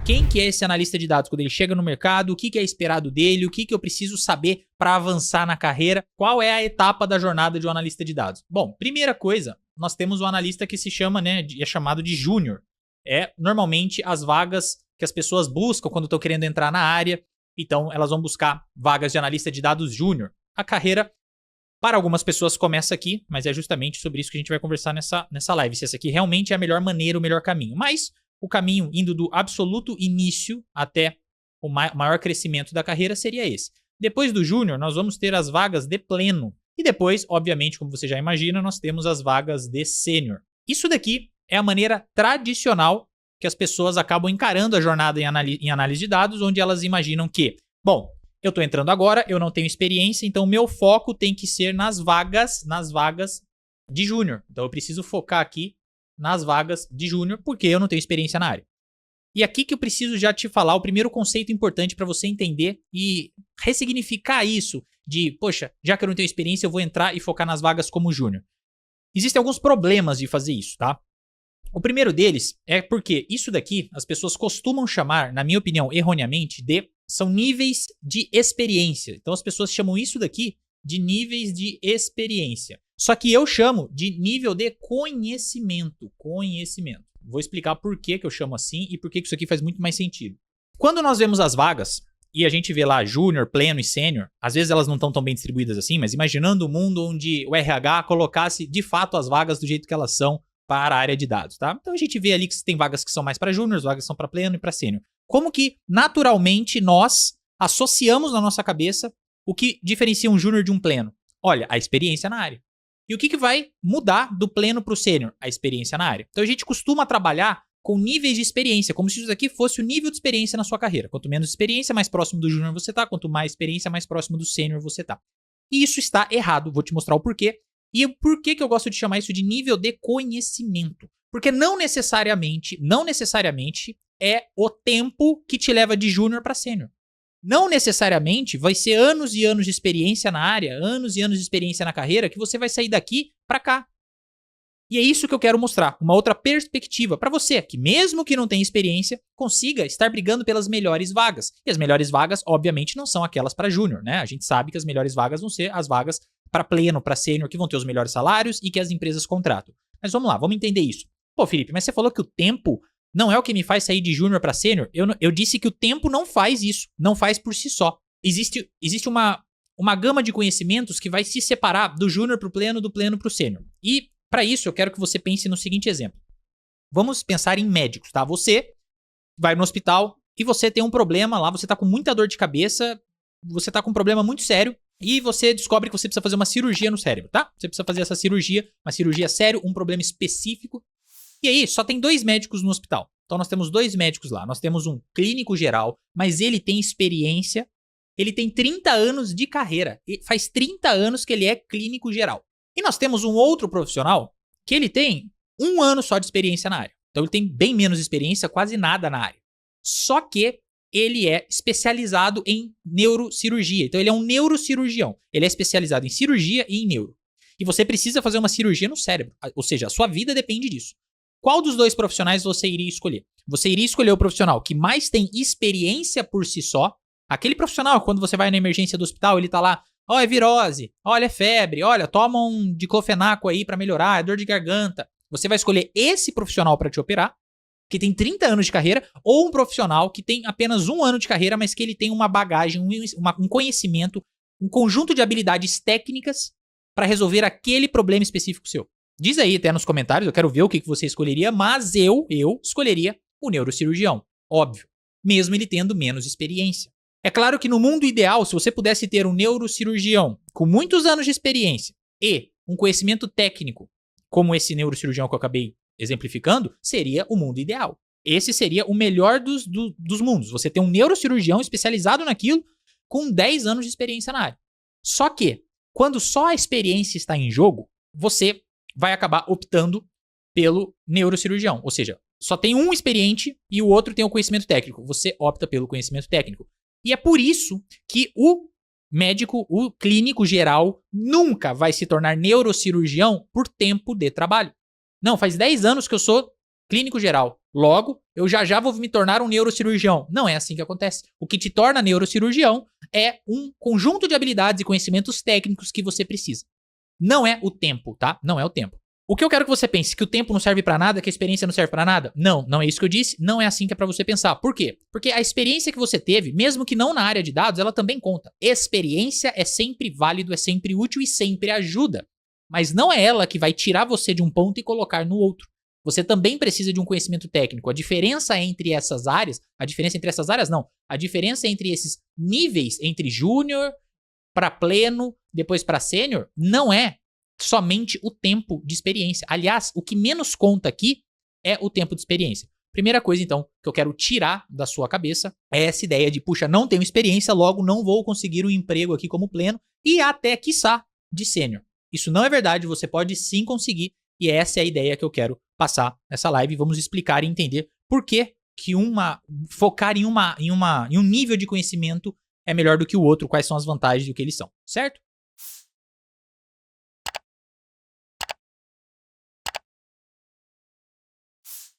quem que é esse analista de dados quando ele chega no mercado, o que que é esperado dele, o que que eu preciso saber para avançar na carreira, qual é a etapa da jornada de um analista de dados. Bom, primeira coisa, nós temos o analista que se chama, né, é chamado de júnior. É normalmente as vagas que as pessoas buscam quando estão querendo entrar na área, então elas vão buscar vagas de analista de dados júnior. A carreira, para algumas pessoas, começa aqui, mas é justamente sobre isso que a gente vai conversar nessa live, se essa aqui realmente é a melhor maneira, o melhor caminho. Mas o caminho indo do absoluto início até o maior crescimento da carreira seria esse. Depois do júnior, nós vamos ter as vagas de pleno. E depois, obviamente, como você já imagina, nós temos as vagas de sênior. Isso daqui é a maneira tradicional que as pessoas acabam encarando a jornada em análise de dados, onde elas imaginam que, bom, eu estou entrando agora, eu não tenho experiência, então o meu foco tem que ser nas vagas de júnior. Então eu preciso focar aqui nas vagas de júnior, porque eu não tenho experiência na área. E aqui que eu preciso já te falar o primeiro conceito importante para você entender e ressignificar isso de, poxa, já que eu não tenho experiência, eu vou entrar e focar nas vagas como júnior. Existem alguns problemas de fazer isso, tá? O primeiro deles é porque isso daqui as pessoas costumam chamar, na minha opinião, erroneamente, são níveis de experiência. Então as pessoas chamam isso daqui de níveis de experiência. Só que eu chamo de nível de conhecimento. Vou explicar por que eu chamo assim e por que isso aqui faz muito mais sentido. Quando nós vemos as vagas e a gente vê lá júnior, pleno e sênior, às vezes elas não estão tão bem distribuídas assim, mas imaginando um mundo onde o RH colocasse de fato as vagas do jeito que elas são para a área de dados, tá? Então a gente vê ali que tem vagas que são mais para júnior, vagas que são para pleno e para sênior. Como que naturalmente nós associamos na nossa cabeça o que diferencia um júnior de um pleno? Olha, a experiência na área. E o que vai mudar do pleno para o sênior? A experiência na área. Então a gente costuma trabalhar com níveis de experiência, como se isso aqui fosse o nível de experiência na sua carreira. Quanto menos experiência, mais próximo do júnior você tá, quanto mais experiência, mais próximo do sênior você tá. E isso está errado, vou te mostrar o porquê. E por que eu gosto de chamar isso de nível de conhecimento? Porque não necessariamente é o tempo que te leva de júnior para sênior. Não necessariamente vai ser anos e anos de experiência na área, anos e anos de experiência na carreira que você vai sair daqui para cá. E é isso que eu quero mostrar, uma outra perspectiva para você, que mesmo que não tenha experiência, consiga estar brigando pelas melhores vagas. E as melhores vagas, obviamente, não são aquelas para júnior, né? A gente sabe que as melhores vagas vão ser as vagas para pleno, para sênior, que vão ter os melhores salários e que as empresas contratam. Mas vamos lá, vamos entender isso. Pô, Felipe, mas você falou que o tempo não é o que me faz sair de júnior para sênior? Eu disse que o tempo não faz isso, não faz por si só. Existe uma gama de conhecimentos que vai se separar do júnior para o pleno, do pleno para o sênior. E para isso eu quero que você pense no seguinte exemplo. Vamos pensar em médicos, tá? Você vai no hospital e você tem um problema lá, você tá com muita dor de cabeça, você tá com um problema muito sério e você descobre que você precisa fazer uma cirurgia no cérebro, tá? Você precisa fazer essa cirurgia, uma cirurgia séria, um problema específico. E aí, só tem 2 médicos no hospital. Então nós temos 2 médicos lá. Nós temos um clínico geral, mas ele tem experiência, ele tem 30 anos de carreira. Faz 30 anos que ele é clínico geral. E nós temos um outro profissional que ele tem 1 ano só de experiência na área. Então ele tem bem menos experiência, quase nada na área. Só que ele é especializado em neurocirurgia. Então ele é um neurocirurgião. Ele é especializado em cirurgia e em neuro. E você precisa fazer uma cirurgia no cérebro. Ou seja, a sua vida depende disso. Qual dos 2 profissionais você iria escolher? Você iria escolher o profissional que mais tem experiência por si só. Aquele profissional, quando você vai na emergência do hospital, ele tá lá, ó, é virose, olha, é febre, olha, toma um diclofenaco aí pra melhorar, é dor de garganta. Você vai escolher esse profissional pra te operar, que tem 30 anos de carreira, ou um profissional que tem apenas 1 ano de carreira, mas que ele tem uma bagagem, um conhecimento, um conjunto de habilidades técnicas para resolver aquele problema específico seu. Diz aí até nos comentários, eu quero ver o que você escolheria, mas eu escolheria o neurocirurgião, óbvio, mesmo ele tendo menos experiência. É claro que no mundo ideal, se você pudesse ter um neurocirurgião com muitos anos de experiência e um conhecimento técnico, como esse neurocirurgião que eu acabei exemplificando, seria o mundo ideal. Esse seria o melhor dos mundos. Você tem um neurocirurgião especializado naquilo com 10 anos de experiência na área. Só que, quando só a experiência está em jogo, você vai acabar optando pelo neurocirurgião. Ou seja, só tem um experiente e o outro tem o conhecimento técnico. Você opta pelo conhecimento técnico. E é por isso que o médico, o clínico geral, nunca vai se tornar neurocirurgião por tempo de trabalho. Não, faz 10 anos que eu sou clínico geral. Logo, eu já vou me tornar um neurocirurgião. Não é assim que acontece. O que te torna neurocirurgião é um conjunto de habilidades e conhecimentos técnicos que você precisa. Não é o tempo, tá? Não é o tempo. O que eu quero que você pense, que o tempo não serve pra nada, que a experiência não serve pra nada? Não, não é isso que eu disse, não é assim que é pra você pensar. Por quê? Porque a experiência que você teve, mesmo que não na área de dados, ela também conta. Experiência é sempre válido, é sempre útil e sempre ajuda. Mas não é ela que vai tirar você de um ponto e colocar no outro. Você também precisa de um conhecimento técnico. A diferença entre essas áreas, a diferença entre esses níveis, entre júnior para pleno, depois para sênior, não é somente o tempo de experiência. Aliás, o que menos conta aqui é o tempo de experiência. Primeira coisa, então, que eu quero tirar da sua cabeça é essa ideia de, puxa, não tenho experiência, logo não vou conseguir um emprego aqui como pleno e até, quiçá, de sênior. Isso não é verdade, você pode sim conseguir e essa é a ideia que eu quero passar nessa live. Vamos explicar e entender por que focar em um nível de conhecimento é melhor do que o outro, quais são as vantagens e o que eles são, certo?